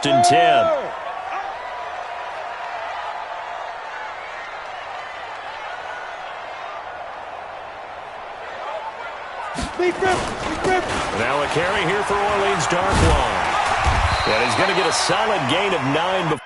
First and 10. Now a carry here for Orleans, Darkwan. And he's going to get a solid gain of 9 before.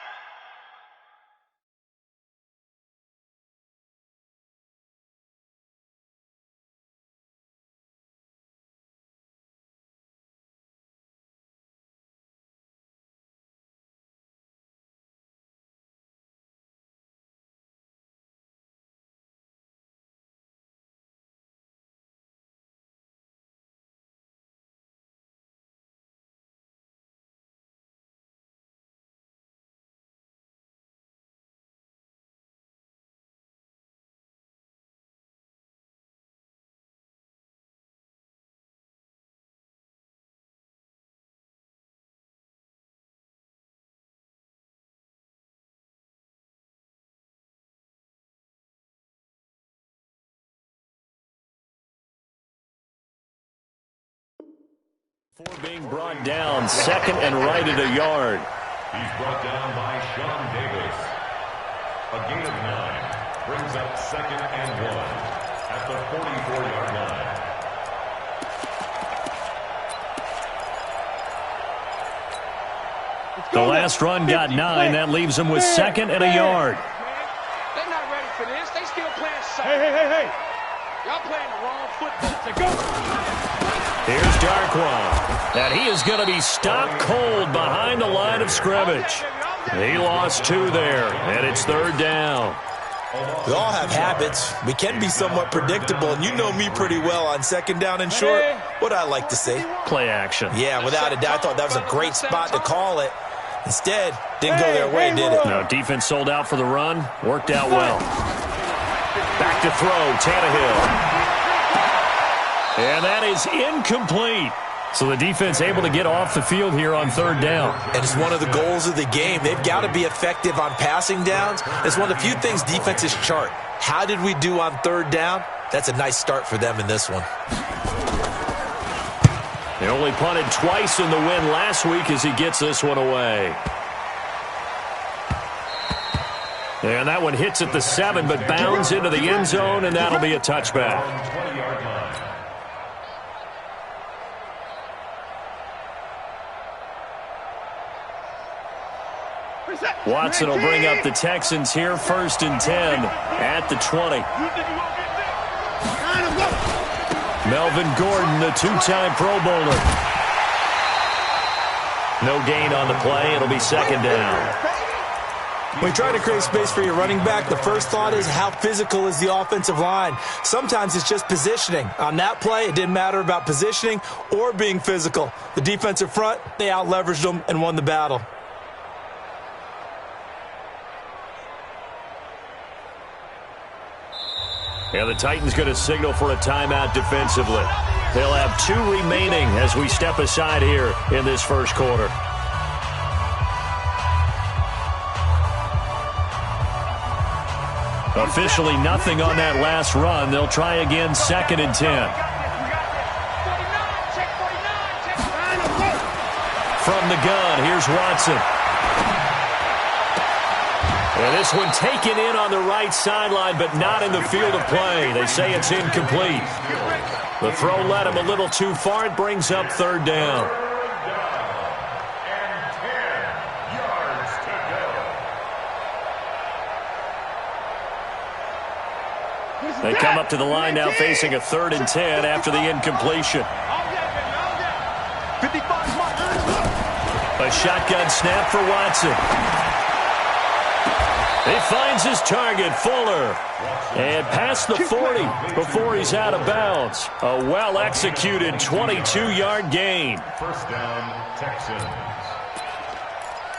Before being brought down, second and right at a yard. He's brought down by Sean Davis. A gain of 9 brings up second and 1 at the 44-yard line. The last run got 9. That leaves him with second and a yard. They're not ready for this. They still playing safe. Hey. Y'all playing the wrong football. To go. Here's Darkwan. And he is going to be stopped cold behind the line of scrimmage. He lost 2 there, and it's third down. We all have habits. We can be somewhat predictable, and you know me pretty well on second down and short. What I like to say? Play action. Yeah, without a doubt, I thought that was a great spot to call it. Instead, didn't go their way, did it? No, defense sold out for the run. Worked out well. Back to throw, Tannehill. And that is incomplete. So the defense able to get off the field here on third down. And it's one of the goals of the game. They've got to be effective on passing downs. It's one of the few things defenses chart. How did we do on third down? That's a nice start for them in this one. They only punted twice in the win last week as he gets this one away. And that one hits at the 7, but bounds into the end zone, and that'll be a touchback. Watson will bring up the Texans here, first and 10 at the 20. Melvin Gordon, the 2-time Pro Bowler. No gain on the play. It'll be second down. When you try to create space for your running back, the first thought is how physical is the offensive line. Sometimes it's just positioning. On that play, it didn't matter about positioning or being physical. The defensive front, they out-leveraged them and won the battle. Yeah, the Titans going to signal for a timeout defensively. They'll have 2 remaining as we step aside here in this first quarter. Officially nothing on that last run. They'll try again, second and 10. From the gun, here's Watson. And this one taken in on the right sideline, but not in the field of play. They say it's incomplete. The throw led him a little too far. It brings up third down. They come up to the line now facing a 3rd and 10 after the incompletion. A shotgun snap for Watson. He finds his target, Fuller. And past the 40 before he's out of bounds. A well-executed 22-yard gain. First down, Texans.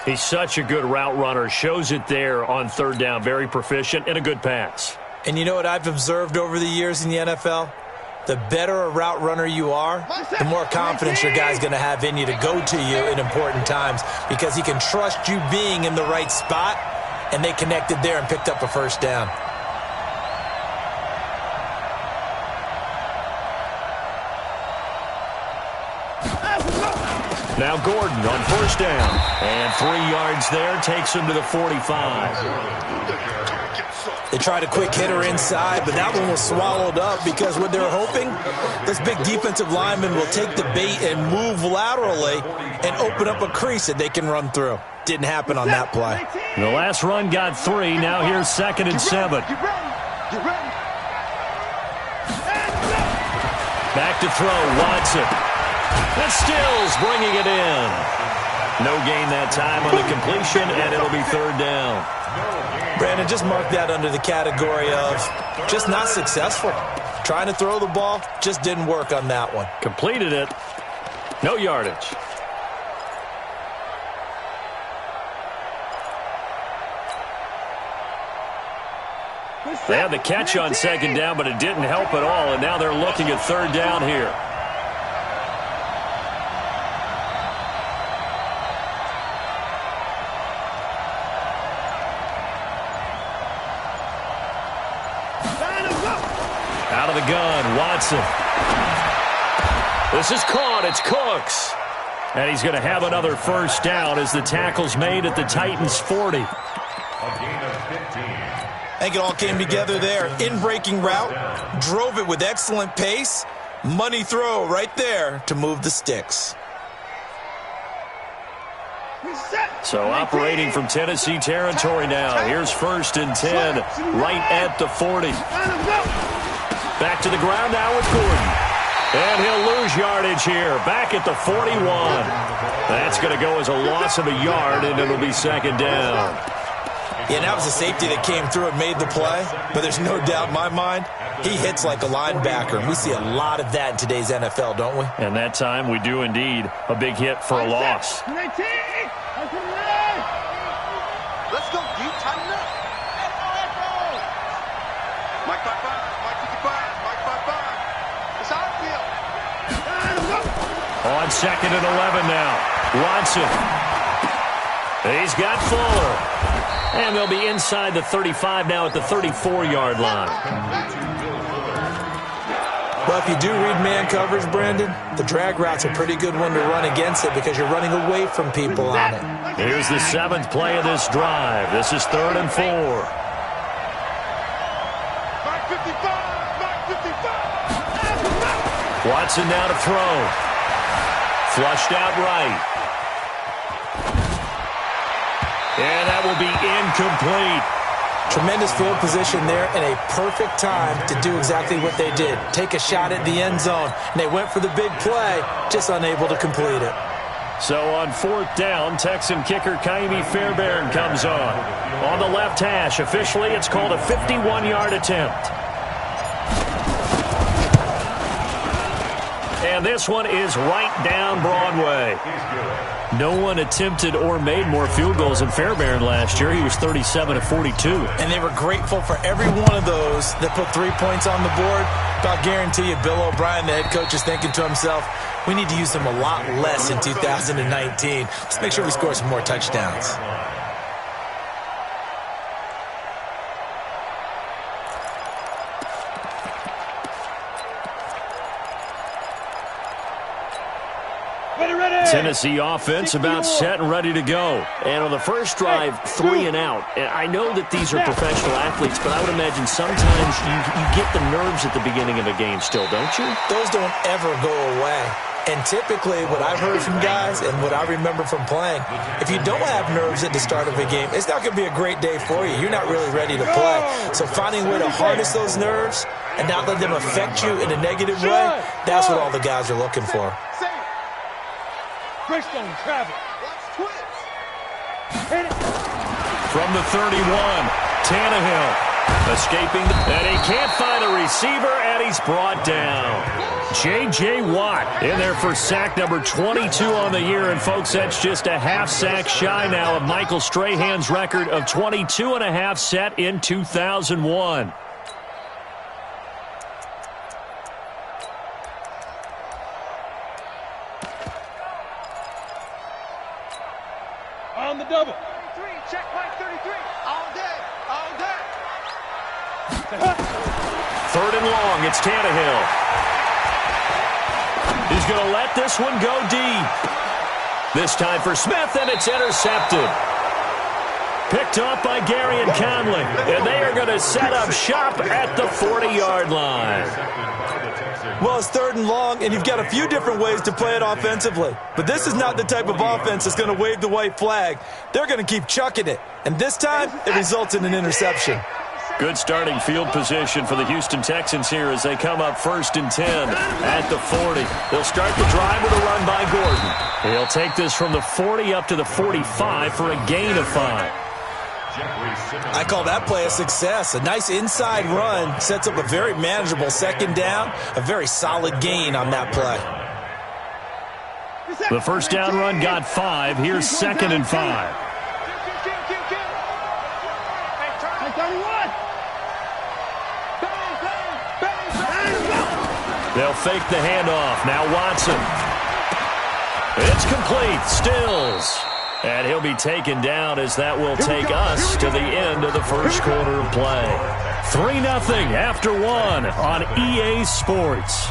He's such a good route runner. Shows it there on third down. Very proficient and a good pass. And you know what I've observed over the years in the NFL? The better a route runner you are, the more confidence your guy's going to have in you to go to you in important times because he can trust you being in the right spot, and they connected there and picked up a first down. Now Gordon on first down. And 3 yards there takes him to the 45. They tried a quick hitter inside, but that one was swallowed up because what they're hoping, this big defensive lineman will take the bait and move laterally and open up a crease that they can run through. Didn't happen on that play. The last run got 3. Now here's 2nd and 7. Back to throw, Watson. And Stills bringing it in. No gain that time on the completion, and it'll be 3rd down. Brandon, just mark that under the category of just not successful. Trying to throw the ball, just didn't work on that one. Completed it. No yardage. They had the catch on 2nd down, but it didn't help at all, and now they're looking at 3rd down here. Out of the gun, Watson. This is caught. It's Cooks. And he's going to have another 1st down as the tackle's made at the Titans' 40. A gain of 15. I think it all came together there. In-breaking route, drove it with excellent pace. Money throw right there to move the sticks. So operating from Tennessee territory now. Here's 1st and 10, right at the 40. Back to the ground now with Gordon. And he'll lose yardage here. Back at the 41. That's going to go as a loss of a yard, and it'll be 2nd down. Yeah, that was a safety that came through and made the play. But there's no doubt in my mind, he hits like a linebacker. And we see a lot of that in today's NFL, don't we? And that time we do indeed. A big hit for a loss. Let's go, deep, tighten up. Mike 55, Mike 55, Mike 55. It's outfield. On 2nd and 11 now. Watson. He's got Fuller. And they'll be inside the 35 now at the 34-yard line. Well, if you do read man coverage, Brandon, the drag route's a pretty good one to run against it because you're running away from people on it. Here's the 7th play of this drive. This is 3rd and 4. Mike 55, Mike 55. Watson now to throw. Flushed out right. And that will be incomplete. Tremendous field position there and a perfect time to do exactly what they did. Take a shot at the end zone. And they went for the big play, just unable to complete it. So on 4th down, Texan kicker Ka'imi Fairbairn comes on. On the left hash, officially it's called a 51-yard attempt. And this one is right down Broadway. No one attempted or made more field goals than Fairbairn last year. He was 37 of 42. And they were grateful for every one of those that put 3 points on the board. But I'll guarantee you, Bill O'Brien, the head coach, is thinking to himself, we need to use them a lot less in 2019. Let's make sure we score some more touchdowns. Tennessee offense about set and ready to go. And on the first drive, 3 and out. And I know that these are professional athletes, but I would imagine sometimes you get the nerves at the beginning of a game still, don't you? Those don't ever go away. And typically what I've heard from guys and what I remember from playing, if you don't have nerves at the start of a game, it's not going to be a great day for you. You're not really ready to play. So finding a way to harness those nerves and not let them affect you in a negative way, that's what all the guys are looking for. Greystone travel. From the 31, Tannehill escaping, and he can't find a receiver, and he's brought down. J.J. Watt in there for sack number 22 on the year, and folks, that's just a half sack shy now of Michael Strahan's record of 22 and a half set in 2001. On the double. 33, check Mike 33. All day, all day. 3rd and long, it's Tannehill. He's going to let this one go deep. This time for Smith, and it's intercepted. Picked off by Gary and Conley, and they are going to set up shop at the 40-yard line. Well, it's 3rd and long, and you've got a few different ways to play it offensively. But this is not the type of offense that's going to wave the white flag. They're going to keep chucking it. And this time, it results in an interception. Good starting field position for the Houston Texans here as they come up 1st and 10 at the 40. They'll start the drive with a run by Gordon. He'll take this from the 40 up to the 45 for a gain of 5. I call that play a success. A nice inside run sets up a very manageable 2nd down, a very solid gain on that play. The 1st down run got 5. Here's 2nd and 5. They'll fake the handoff. Now Watson. It's complete. Stills. And he'll be taken down as that will take us to the end of the 1st quarter of play. 3-0 after 1 on EA Sports.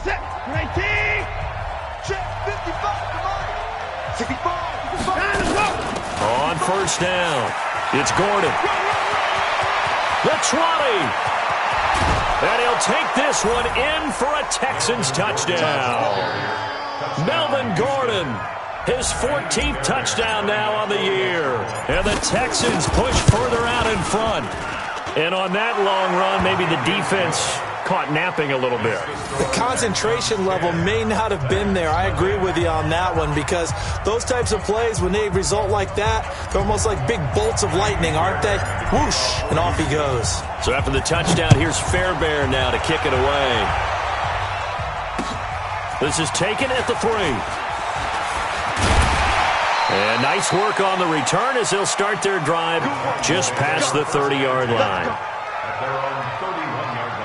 Set. 19. Check. 55. Come on. 65. On 1st down, it's Gordon. The 20. And he'll take this one in for a Texans touchdown. Melvin Gordon, his 14th touchdown now on the year. And the Texans push further out in front. And on that long run, maybe the defense caught napping a little bit. The concentration level may not have been there. I agree with you on that one because those types of plays, when they result like that, they're almost like big bolts of lightning, aren't they? Whoosh, and off he goes. So after the touchdown, here's Fairbairn now to kick it away. This is taken at the 3. And nice work on the return as they'll start their drive just past the 30-yard line. At their own 31-yard line.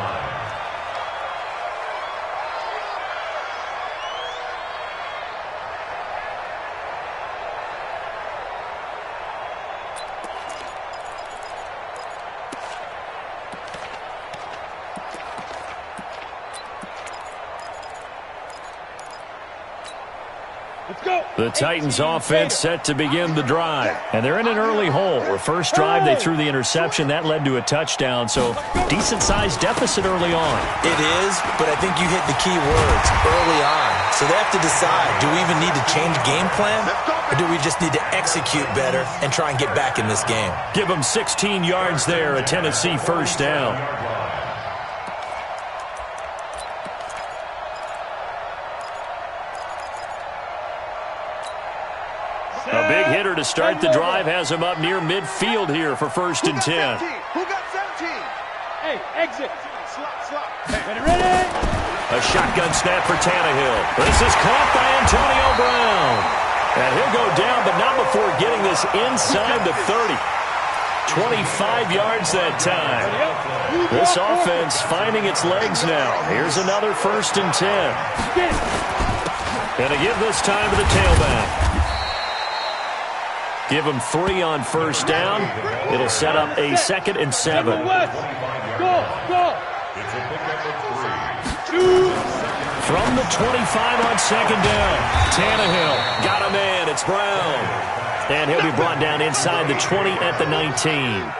The Titans offense set to begin the drive. And they're in an early hole. The first drive, they threw the interception. That led to a touchdown. So decent-sized deficit early on. It is, but I think you hit the key words, early on. So they have to decide, do we even need to change game plan? Or do we just need to execute better and try and get back in this game? Give them 16 yards there, a Tennessee 1st down. A big hitter to start the drive has him up near midfield here for 1st and 10. Who got 17? Hey, exit. Slot. Hey, ready? A shotgun snap for Tannehill. This is caught by Antonio Brown. And he'll go down, but not before getting this inside the 30. 25 yards that time. This offense finding its legs now. Here's another 1st and 10. And to give this time to the tailback. Give him 3 on 1st down. It'll set up a 2nd and 7. Go. It's a pickup of 3. From the 25 on 2nd down. Tannehill got a man. It's Brown. And he'll be brought down inside the 20 at the 19.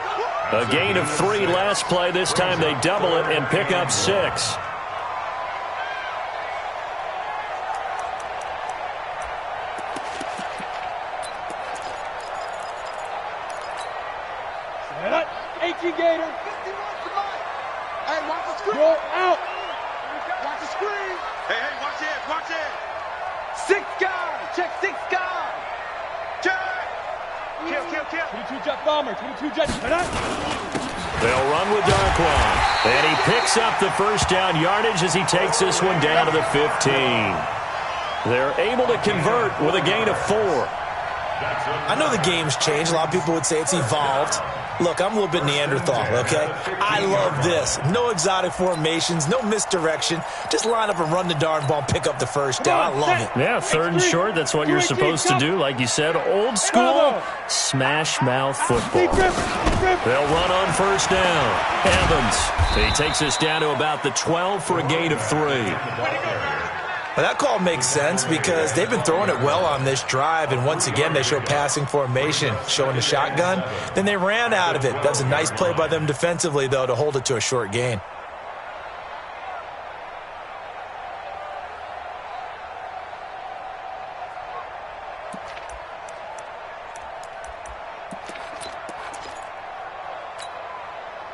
A gain of 3 last play. This time they double it and pick up 6. Gator. Hey, watch the screen. Go out. Watch the screen. Hey, watch it. 6 guys. Check 6 guys. Check. Kill. 22 jet bomber. 22 jet. They'll run with Darkwan. And he picks up the 1st down yardage as he takes this one down to the 15. They're able to convert with a gain of 4. I know the game's changed. A lot of people would say it's evolved. Look, I'm a little bit Neanderthal, okay? I love this. No exotic formations, no misdirection. Just line up and run the darn ball, pick up the first down. I love it. Yeah, 3rd and short, that's what you're supposed to do. Like you said, old school, smash mouth football. They'll run on 1st down. Evans, he takes us down to about the 12 for a gain of 3. Well, that call makes sense because they've been throwing it well on this drive, and once again they show passing formation, showing the shotgun. Then they ran out of it. That was a nice play by them defensively, though, to hold it to a short gain.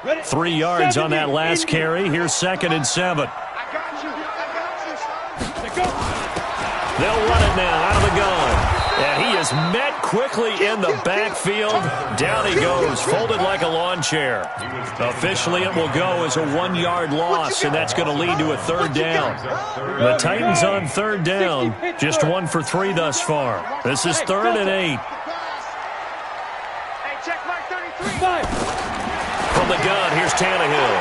Ready, 3 yards on that last carry. Here's 2nd and 7. They'll run it now out of the gun. And he is met quickly in the backfield. Down he goes, folded like a lawn chair. Officially, it will go as a 1-yard loss, and that's going to lead to a 3rd down. The Titans on 3rd down, just 1 for 3 thus far. This is 3rd and 8. From the gun, here's Tannehill.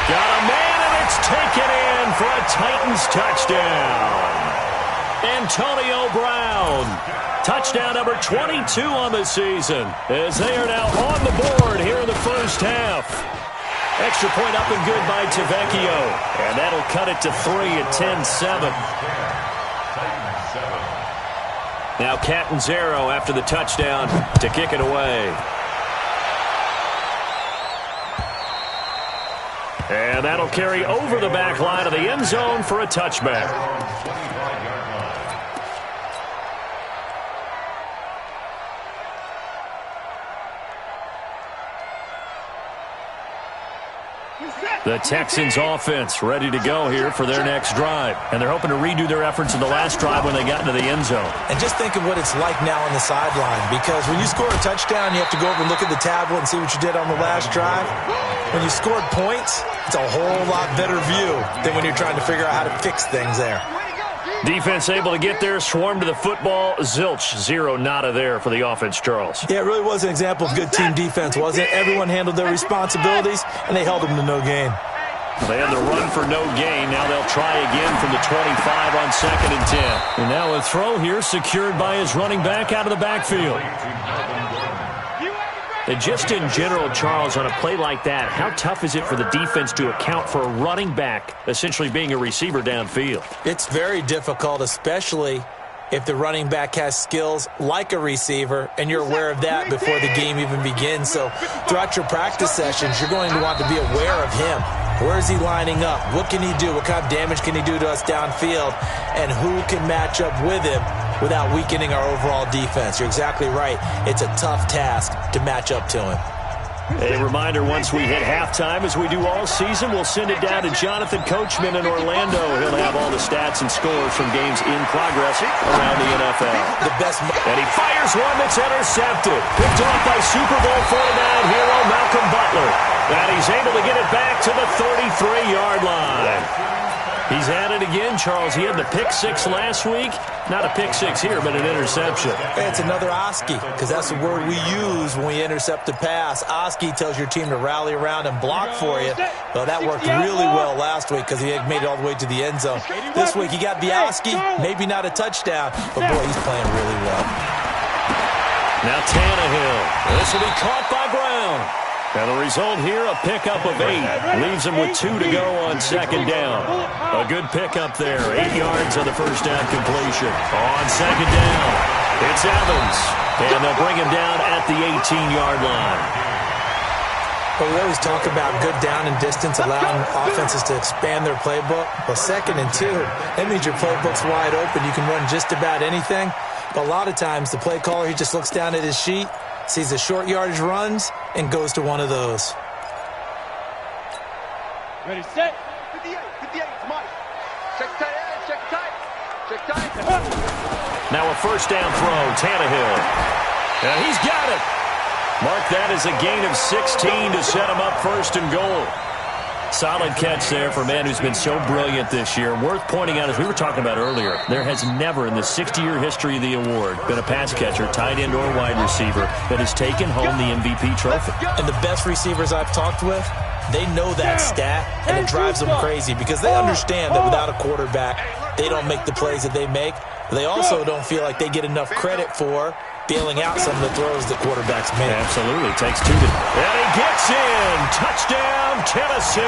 Got a man, and it's taken in for a Titans touchdown. Antonio Brown, touchdown number 22 on the season, as they are now on the board here in the 1st half. Extra point up and good by Tavecchio, and that'll cut it to 3 at 10-7. Now Catanzaro after the touchdown to kick it away. And that'll carry over the back line of the end zone for a touchback. The Texans offense ready to go here for their next drive. And they're hoping to redo their efforts in the last drive when they got into the end zone. And just think of what it's like now on the sideline, because when you score a touchdown, you have to go over and look at the tablet and see what you did on the last drive. When you scored points, it's a whole lot better view than when you're trying to figure out how to fix things there. Defense able to get there, swarm to the football. Zilch, 0 nada there for the offense, Charles. Yeah, it really was an example of good team defense, wasn't it? Everyone handled their responsibilities, and they held them to no gain. They had the run for no gain. Now they'll try again from the 25 on 2nd and 10. And now a throw here secured by his running back out of the backfield. And just in general, Charles, on a play like that, how tough is it for the defense to account for a running back essentially being a receiver downfield? It's very difficult, especially if the running back has skills like a receiver, and you're aware of that before the game even begins. So throughout your practice sessions, you're going to want to be aware of him. Where is he lining up? What can he do? What kind of damage can he do to us downfield? And who can match up with him without weakening our overall defense? You're exactly right. It's a tough task to match up to him. A reminder, once we hit halftime, as we do all season, we'll send it down to Jonathan Coachman in Orlando. He'll have all the stats and scores from games in progress around the NFL. And he fires one that's intercepted. Picked off by Super Bowl 49 hero Malcolm Butler. And he's able to get it back to the 33-yard line. He's at it again, Charles. He had the pick 6 last week. Not a pick 6 here, but an interception. It's another Oski, because that's the word we use when we intercept a pass. Oski tells your team to rally around and block for you. Well, that worked really well last week because he had made it all the way to the end zone. This week, he got the Oski, maybe not a touchdown, but boy, he's playing really well. Now Tannehill. This will be caught by Brown. And the result here, a pickup of 8. Leaves him with 2 to go on 2nd down. A good pickup there. 8 yards on the first down completion. On 2nd down, it's Evans. And they'll bring him down at the 18-yard line. Well, we always talk about good down and distance, allowing offenses to expand their playbook. Well, 2nd and 2, that means your playbook's wide open. You can run just about anything. But a lot of times, the play caller, he just looks down at his sheet, sees the short yardage runs, and goes to one of those. Ready, set. 58, Mike. Check tight. Now a first down throw, Tannehill. And he's got it. Mark that as a gain of 16 to set him up 1st and goal. Solid catch there for a man who's been so brilliant this year. Worth pointing out, as we were talking about earlier, there has never in the 60-year history of the award been a pass catcher, tight end or wide receiver that has taken home the MVP trophy. And the best receivers I've talked with, they know that stat, and it drives them crazy because they understand that without a quarterback, they don't make the plays that they make. But they also don't feel like they get enough credit for bailing out some of the throws that quarterbacks make. Absolutely. Takes two to... And he gets in. Touchdown, Tennessee.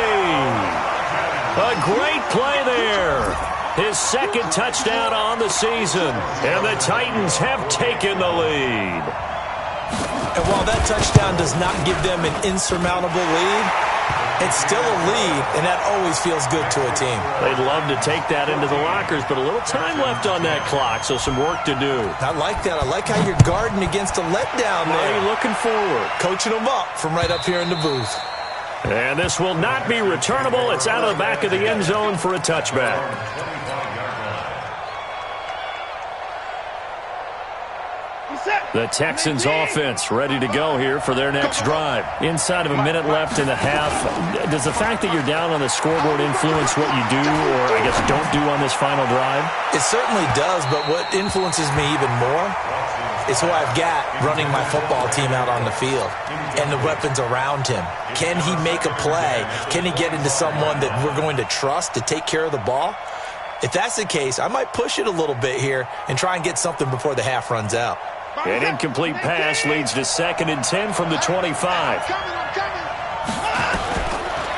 A great play there. His second touchdown on the season. And the Titans have taken the lead. And while that touchdown does not give them an insurmountable lead, it's still a lead, and that always feels good to a team. They'd love to take that into the lockers, but a little time left on that clock, so some work to do. I like that. I like how you're guarding against a letdown there. Are you looking forward? Coaching them up from right up here in the booth. And this will not be returnable. It's out of the back of the end zone for a touchback. The Texans offense ready to go here for their next drive. Inside of a minute left in the half. Does the fact that you're down on the scoreboard influence what you do or, I guess, don't do on this final drive? It certainly does, but what influences me even more is who I've got running my football team out on the field and the weapons around him. Can he make a play? Can he get into someone that we're going to trust to take care of the ball? If that's the case, I might push it a little bit here and try and get something before the half runs out. An incomplete pass leads to 2nd and 10 from the 25.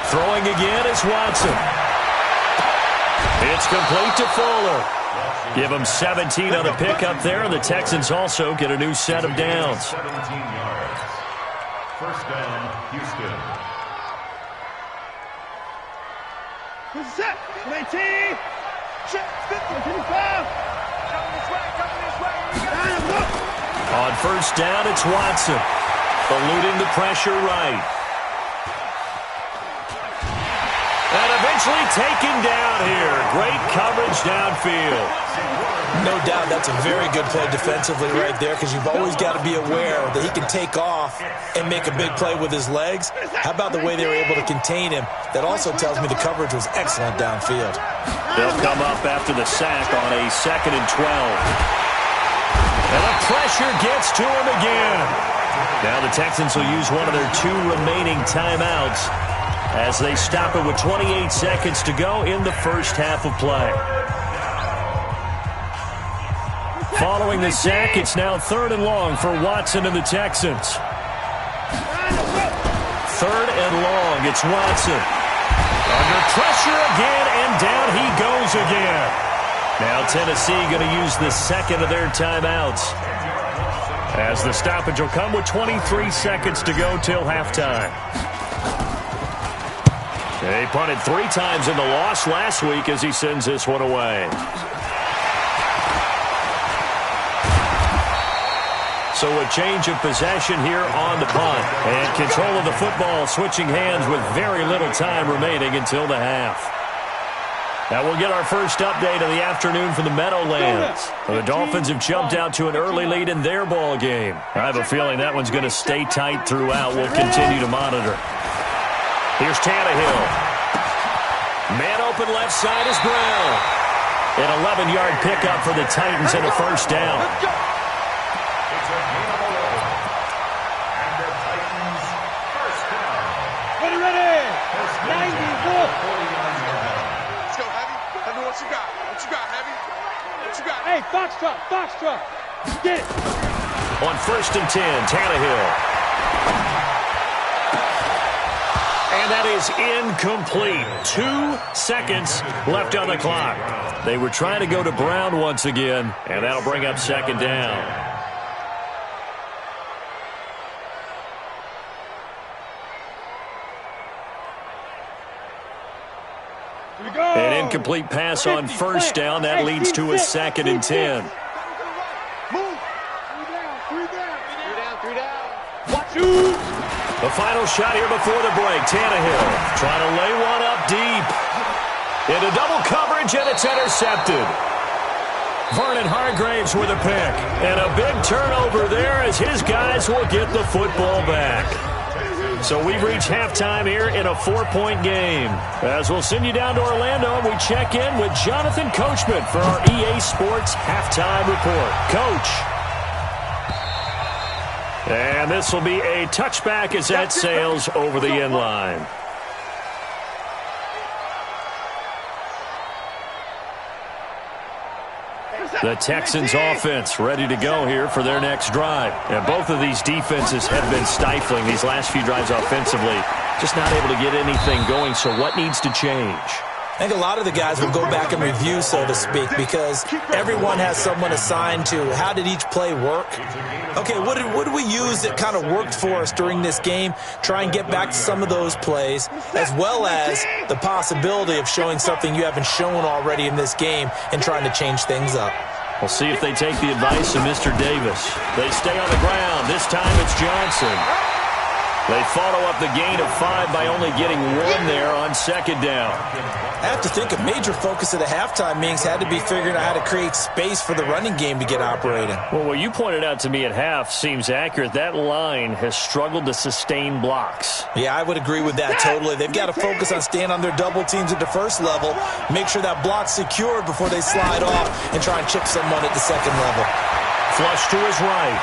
Throwing again is Watson. It's complete to Fuller. Give him 17 on the pickup there, and the Texans also get a new set of downs. 17 yards. First down, Houston. This is it. 19. Check. 55. Coming this way. Here we go. On first down, it's Watson. Eluding the pressure right. And eventually taken down here. Great coverage downfield. No doubt that's a very good play defensively right there because you've always got to be aware that he can take off and make a big play with his legs. How about the way they were able to contain him? That also tells me the coverage was excellent downfield. They'll come up after the sack on a 2nd and 12. And the pressure gets to him again. Now the Texans will use one of their 2 remaining timeouts as they stop it with 28 seconds to go in the first half of play. Following the sack, it's now 3rd and long for Watson and the Texans. 3rd and long, it's Watson. Under pressure again, and down he goes again. Now Tennessee going to use the 2nd of their timeouts as the stoppage will come with 23 seconds to go till halftime. They punted 3 times in the loss last week as he sends this one away. So a change of possession here on the punt. And control of the football switching hands with very little time remaining until the half. Now we'll get our first update of the afternoon from the Meadowlands. The Dolphins have jumped out to an early lead in their ball game. I have a feeling that one's going to stay tight throughout. We'll continue to monitor. Here's Tannehill. Man open left side is Brown. An 11-yard pickup for the Titans and a first down. It's a gain of 11. And the Titans first down. Ready. 94. What you got, Heavy? What you got? Hey, Foxtrot. Get it. On 1st and 10, Tannehill. And that is incomplete. 2 seconds left on the clock. They were trying to go to Brown once again, and that'll bring up 2nd down. An incomplete pass on first down. That leads to a 2nd and 10. Three down. Watch you. The final shot here before the break. Tannehill trying to lay one up deep. Into double coverage, and it's intercepted. Vernon Hargreaves with a pick. And a big turnover there as his guys will get the football back. So we've reached halftime here in a 4-point game. As we'll send you down to Orlando, and we check in with Jonathan Coachman for our EA Sports Halftime Report. Coach. And this will be a touchback as that sails over the end line. The Texans offense ready to go here for their next drive. And both of these defenses have been stifling these last few drives offensively. Just not able to get anything going, so what needs to change? I think a lot of the guys will go back and review, so to speak, because everyone has someone assigned to how did each play work. Okay, what did we use that kind of worked for us during this game? Try and get back to some of those plays, as well as the possibility of showing something you haven't shown already in this game and trying to change things up. We'll see if they take the advice of Mr. Davis. They stay on the ground. This time it's Johnson. They follow up the gain of 5 by only getting 1 there on second down. I have to think a major focus of the halftime meetings had to be figuring out how to create space for the running game to get operating. Well, what you pointed out to me at half seems accurate. That line has struggled to sustain blocks. Yeah, I would agree with that totally. They've got to focus on staying on their double teams at the first level, make sure that block's secured before they slide off and try and chip someone at the second level. Flush to his right.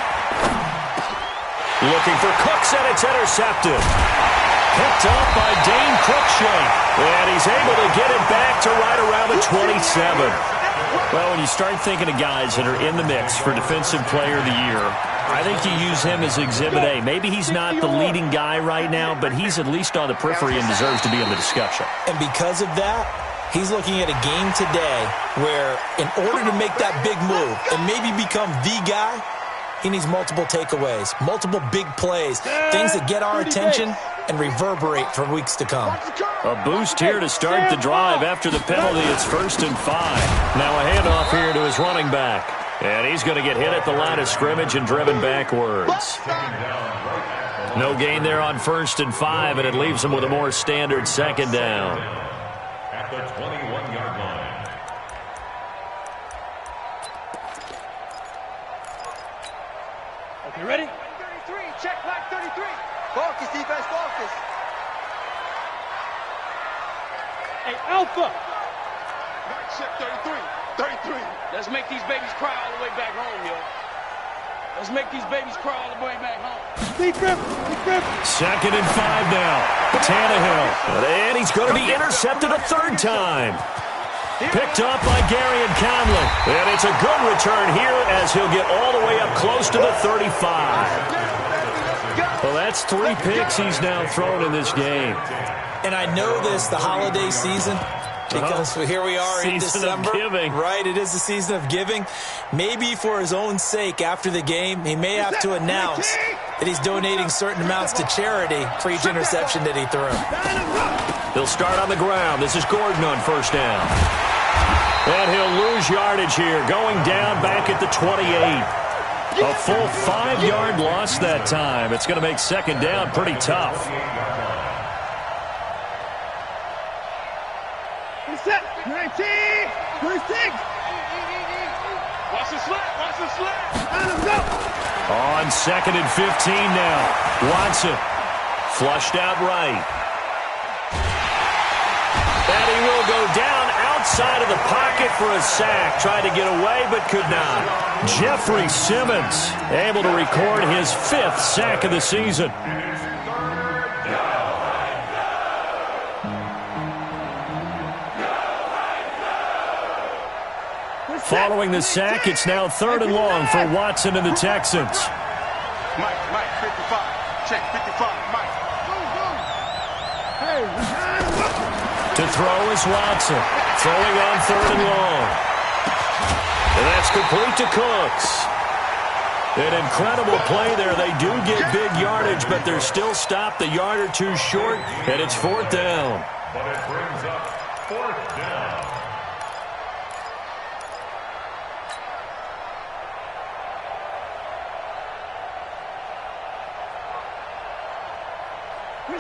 Looking for Cooks, and it's intercepted. Picked up by Dane Cruikshank. And he's able to get it back to right around the 27. Well, when you start thinking of guys that are in the mix for Defensive Player of the Year, I think you use him as Exhibit A. Maybe he's not the leading guy right now, but he's at least on the periphery and deserves to be in the discussion. And because of that, he's looking at a game today where in order to make that big move and maybe become the guy, he needs multiple takeaways, multiple big plays, things that get our attention and reverberate for weeks to come. A boost here to start the drive after the penalty. It's 1st and 5. Now a handoff here to his running back. And he's going to get hit at the line of scrimmage and driven backwards. No gain there on 1st and 5, and it leaves him with a more standard second down. At the 21-yard line. You ready? 33, check back 33. Focus, defense, focus. Hey, Alpha! Right, check 33. 33. Let's make these babies cry all the way back home, yo. Let's make these babies cry all the way back home. Deep grip, deep grip. 2nd and 5 now. Tannehill. And he's going to be intercepted a 3rd time. Picked up by Garyon Conley. And it's a good return here as he'll get all the way up close to the 35. Well, that's 3 picks he's now thrown in this game. And I know this, the holiday season, because here we are in December. Season of giving. Right, it is the season of giving. Maybe for his own sake after the game, he may have to announce that he's donating certain amounts to charity for each interception that he threw. He'll start on the ground. This is Gordon on 1st down. And he'll lose yardage here, going down back at the 28. A full 5-yard loss that time. It's going to make 2nd down pretty tough. Set, 19, 26. Watch the slap, watch the slap. Go. On 2nd and 15 now. Watson flushed out right. And he will go down outside of the pocket for a sack. Tried to get away, but could not. Jeffrey Simmons able to record his 5th sack of the season. Following the sack, it's now 3rd and long for Watson and the Texans. Mike, 55. Check 55, Mike. To throw is Watson. Throwing on 3rd and long. And that's complete to Cooks. An incredible play there. They do get big yardage, but they're still stopped a yard or 2 short, and it's 4th down. But it brings up 4th down.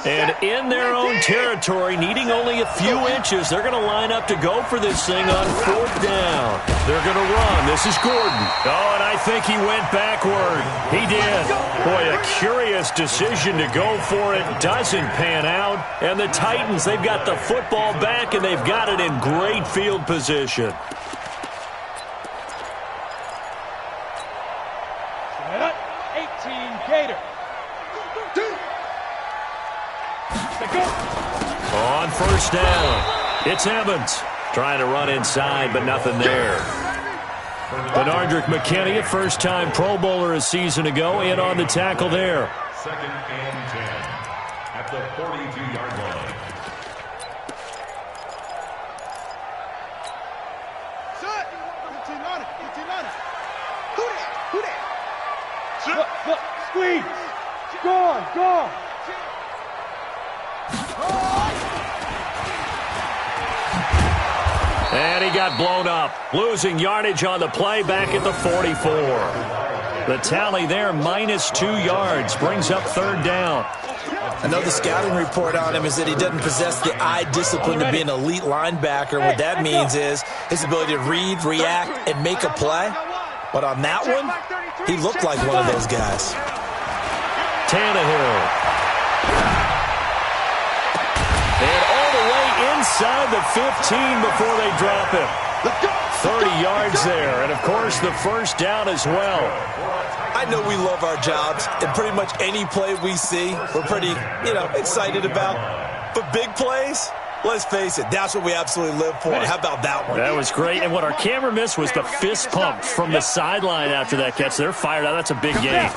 And in their own territory, needing only a few inches, they're going to line up to go for this thing on 4th down. They're going to run. This is Gordon. Oh, and I think he went backward. He did. Boy, a curious decision to go for it. Doesn't pan out. And the Titans, they've got the football back, and they've got it in great field position. Set. 18 Gator. On 1st down, it's Evans. Trying to run inside, but nothing there. Benardrick McKinney, a first-time Pro Bowler a season ago, in on the tackle there. 2nd and 10 at the 42-yard line. Set. 15 on it. 15 on it. Who that? Look, squeeze. Go on. And he got blown up, losing yardage on the play back at the 44. The tally there, -2 yards, brings up 3rd down. I know the scouting report on him is that he doesn't possess the eye discipline to be an elite linebacker. What that means is his ability to read, react, and make a play. But on that one, he looked like one of those guys. Tannehill. And all the way inside the 15 before they drop him. 30 yards there, and of course the 1st down as well. I know we love our jobs, and pretty much any play we see, we're pretty, excited about. But big plays, let's face it, that's what we absolutely live for. How about that one? That was great, and what our camera missed was the fist pump from the sideline after that catch. They're fired out. That's a big gain.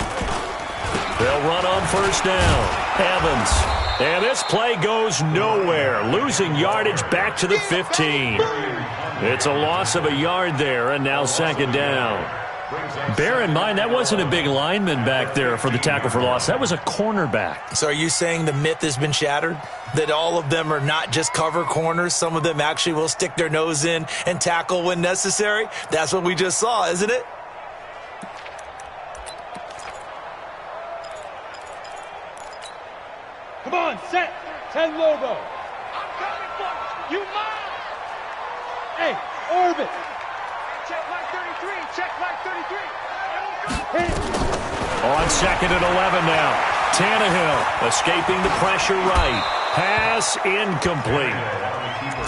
They'll run on 1st down. Evans. And this play goes nowhere, losing yardage back to the 15. It's a loss of a yard there, and now 2nd down. Bear in mind, that wasn't a big lineman back there for the tackle for loss. That was a cornerback. So are you saying the myth has been shattered? That all of them are not just cover corners? Some of them actually will stick their nose in and tackle when necessary? That's what we just saw, isn't it? Come on, set. 10 logo. I'm coming for you. Mine. Hey, orbit. Check like 33. Check like 33. Hit it. On 2nd and 11 now. Tannehill escaping the pressure right. Pass incomplete.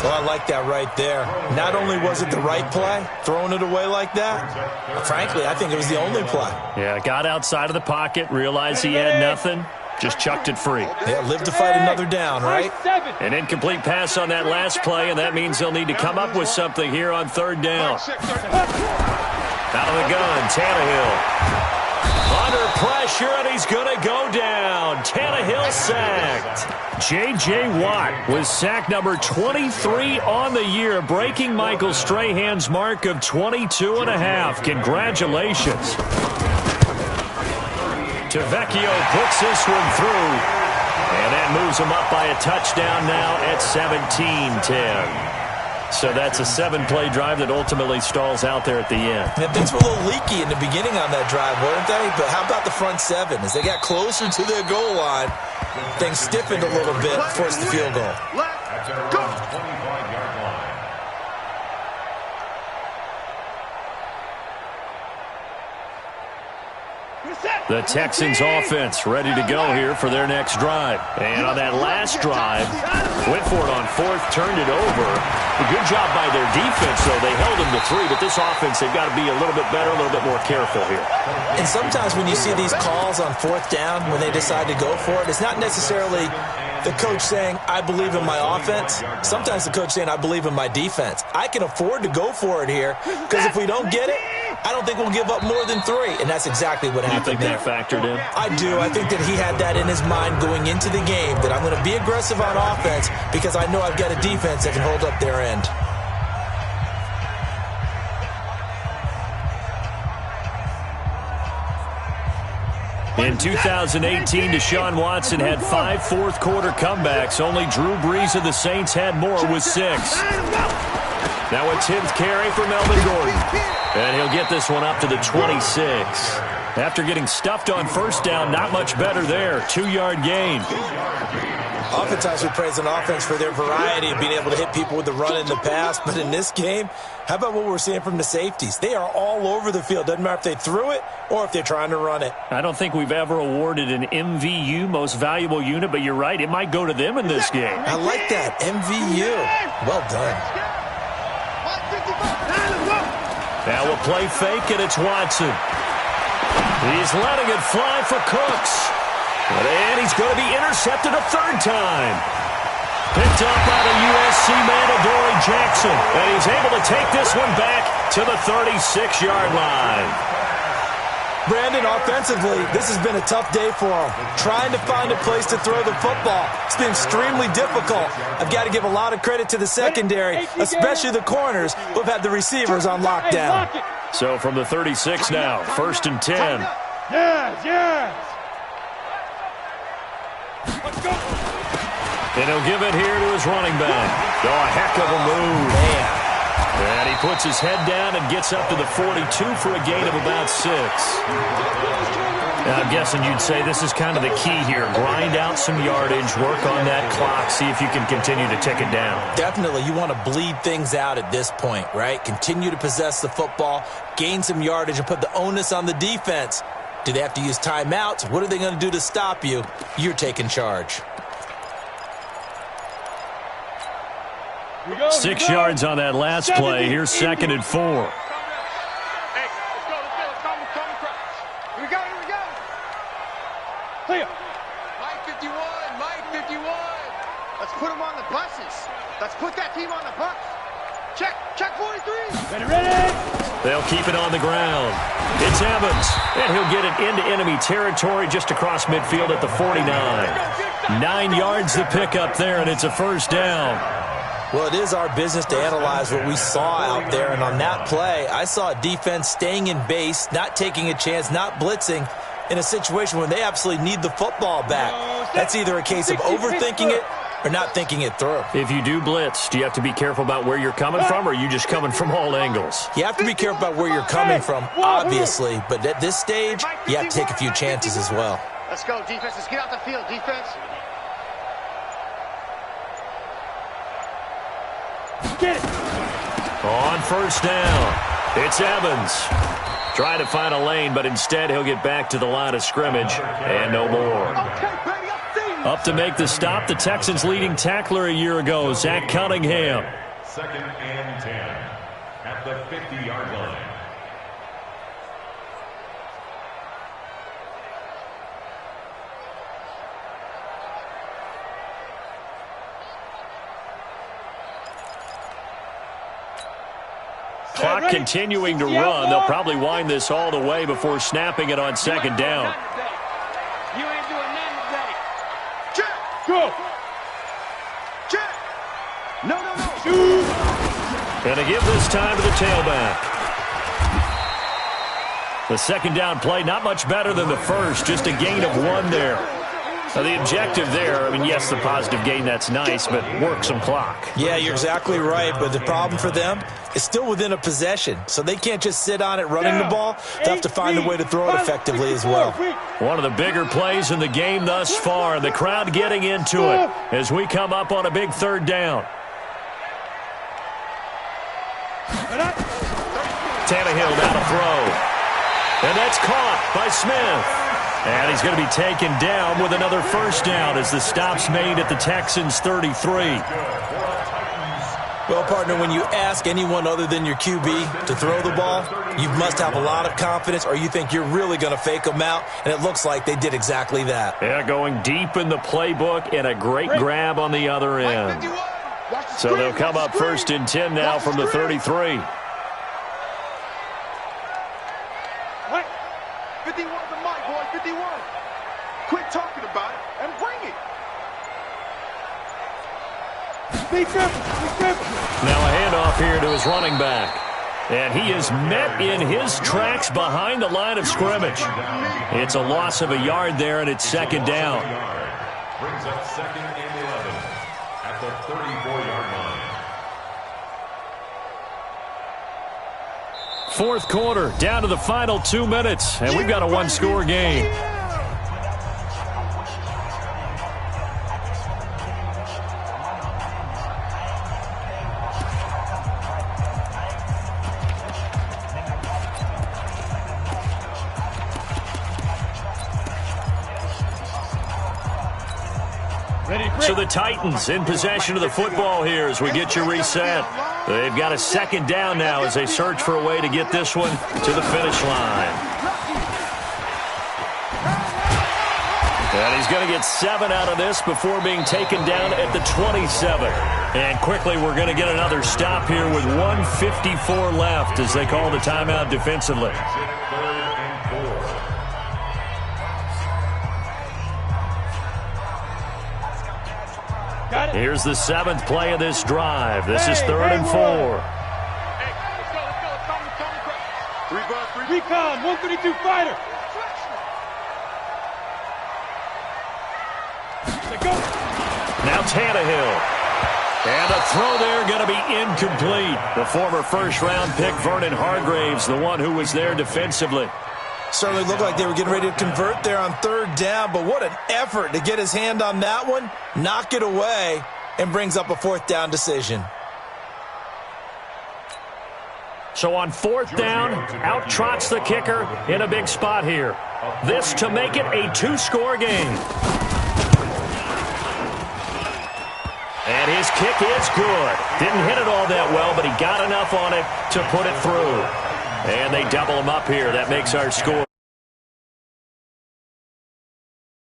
Well, I like that right there. Not only was it the right play, throwing it away like that, frankly, I think it was the only play. Yeah, got outside of the pocket, realized he had nothing, just chucked it free. Yeah, live to fight another down, right? An incomplete pass on that last play, and that means they'll need to come up with something here on 3rd down. Out of the gun, Tannehill. Under pressure, and he's going to go down. Tannehill sacked. J.J. Watt was sack number 23 on the year, breaking Michael Strahan's mark of 22.5. Congratulations. Tavecchio puts this one through, and that moves him up by a touchdown now at 17-10. So that's a 7-play drive that ultimately stalls out there at the end. Yeah, things were a little leaky in the beginning on that drive, weren't they? But how about the front 7? As they got closer to their goal line, things stiffened a little bit, forced the field goal. At their own 25-yard line. The Texans offense ready to go here for their next drive. And on that last drive, went for it on 4th, turned it over. A good job by their defense, though. They held them to 3, but this offense, they've got to be a little bit better, a little bit more careful here. And sometimes when you see these calls on 4th down, when they decide to go for it, it's not necessarily the coach saying, I believe in my offense. Sometimes the coach saying, I believe in my defense. I can afford to go for it here, because if we don't get it, I don't think we'll give up more than 3. And that's exactly what happened. You think that factored in? I do. I think that he had that in his mind going into the game, that I'm going to be aggressive on offense because I know I've got a defense that can hold up their end. In 2018, Deshaun Watson had 5 fourth-quarter comebacks. Only Drew Brees of the Saints had more with 6. Now a 10th carry for Melvin Gordon. And he'll get this one up to the 26. After getting stuffed on first down, not much better there. 2-yard gain. Oftentimes we praise an offense for their variety of being able to hit people with the run in the pass, but in this game, how about what we're seeing from the safeties? They are all over the field. Doesn't matter if they threw it or if they're trying to run it. I don't think we've ever awarded an MVU, most valuable unit, but you're right, it might go to them in this game. I like that, MVU. Well done. Now we'll play fake, and it's Watson. He's letting it fly for Cooks. And he's going to be intercepted a third time. Picked up by the USC man, Adoree Jackson. And he's able to take this one back to the 36-yard line. Brandon, offensively, this has been a tough day for him. Trying to find a place to throw the football. It's been extremely difficult. I've got to give a lot of credit to the secondary, especially the corners who have had the receivers on lockdown. So from the 36 now, 1st and 10. Yes. Let's go. And he'll give it here to his running back. Oh, a heck of a move. Man. And he puts his head down and gets up to the 42 for a gain of about 6. Now, I'm guessing you'd say this is kind of the key here. Grind out some yardage, work on that clock, see if you can continue to tick it down. Definitely. You want to bleed things out at this point, right? Continue to possess the football, gain some yardage, and put the onus on the defense. Do they have to use timeouts? What are they going to do to stop you? You're taking charge. 6 yards on that last play. Here's 2nd and 4. Hey, let's go. Come across. Here we go. Clear. Mike 51. Let's put him on the buses. Let's put that team on the bus. Check 43. Ready. They'll keep it on the ground. It's Evans, and he'll get it into enemy territory just across midfield at the 49. 9 yards to pick up there, and it's a first down. Well, it is our business to analyze what we saw out there, and on that play, I saw a defense staying in base, not taking a chance, not blitzing, in a situation where they absolutely need the football back. That's either a case of overthinking it or not thinking it through. If you do blitz, do you have to be careful about where you're coming from, or are you just coming from all angles? You have to be careful about where you're coming from, obviously, but at this stage, you have to take a few chances as well. Let's go, defense. Let's get out the field, defense. Get it. On first down, it's Evans. Trying to find a lane, but instead he'll get back to the line of scrimmage and no more. Up to make the stop, the Texans' leading tackler a year ago, Zach Cunningham. 2nd and 10 at the 50-yard line. Clock continuing to run. They'll probably wind this all the way before snapping it on 2nd down. You ain't doing nothing today. Check. Go. Check. No. And they give this time to the tailback. The 2nd down play, not much better than the first, just a gain of 1 there. Now, the objective there, I mean, yes, the positive gain, that's nice, but work some clock. Yeah, you're exactly right, but the problem for them is still within a possession, so they can't just sit on it running the ball. They'll have to find a way to throw it effectively as well. One of the bigger plays in the game thus far, and the crowd getting into it as we come up on a big 3rd down. Tannehill now to throw. And that's caught by Smith. And he's going to be taken down with another first down as the stop's made at the Texans' 33. Well, partner, when you ask anyone other than your QB to throw the ball, you must have a lot of confidence or you think you're really going to fake them out, and it looks like they did exactly that. Yeah, going deep in the playbook and a great grab on the other end. So they'll come up 1st and 10 now from the 33. 51 the mic, boy. 51. Quit talking about it and bring it. Be careful. Now a handoff here to his running back. And he is met in his tracks behind the line of scrimmage. It's a loss of a yard there, and it's 2nd down. Brings up 2nd and 11 at the 34-yard line. fourth quarter, down to the final 2 minutes, and we've got a one-score game. So the Titans in possession of the football here as we get you reset. They've got a second down now as they search for a way to get this one to the finish line. And he's going to get 7 out of this before being taken down at the 27. And quickly we're going to get another stop here with 1:54 left as they call the timeout defensively. Here's the 7th play of this drive. This is 3rd and 4. Recon, 132 fighter. Now Tannehill. And a throw there going to be incomplete. The former first-round pick, Vernon Hargreaves, the one who was there defensively. Certainly looked like they were getting ready to convert there on 3rd down, but what an effort to get his hand on that one, knock it away, and brings up a 4th down decision. So on 4th down, out trots the kicker in a big spot here. This to make it a 2-score game. And his kick is good. Didn't hit it all that well, but he got enough on it to put it through. And they double him up here. That makes our score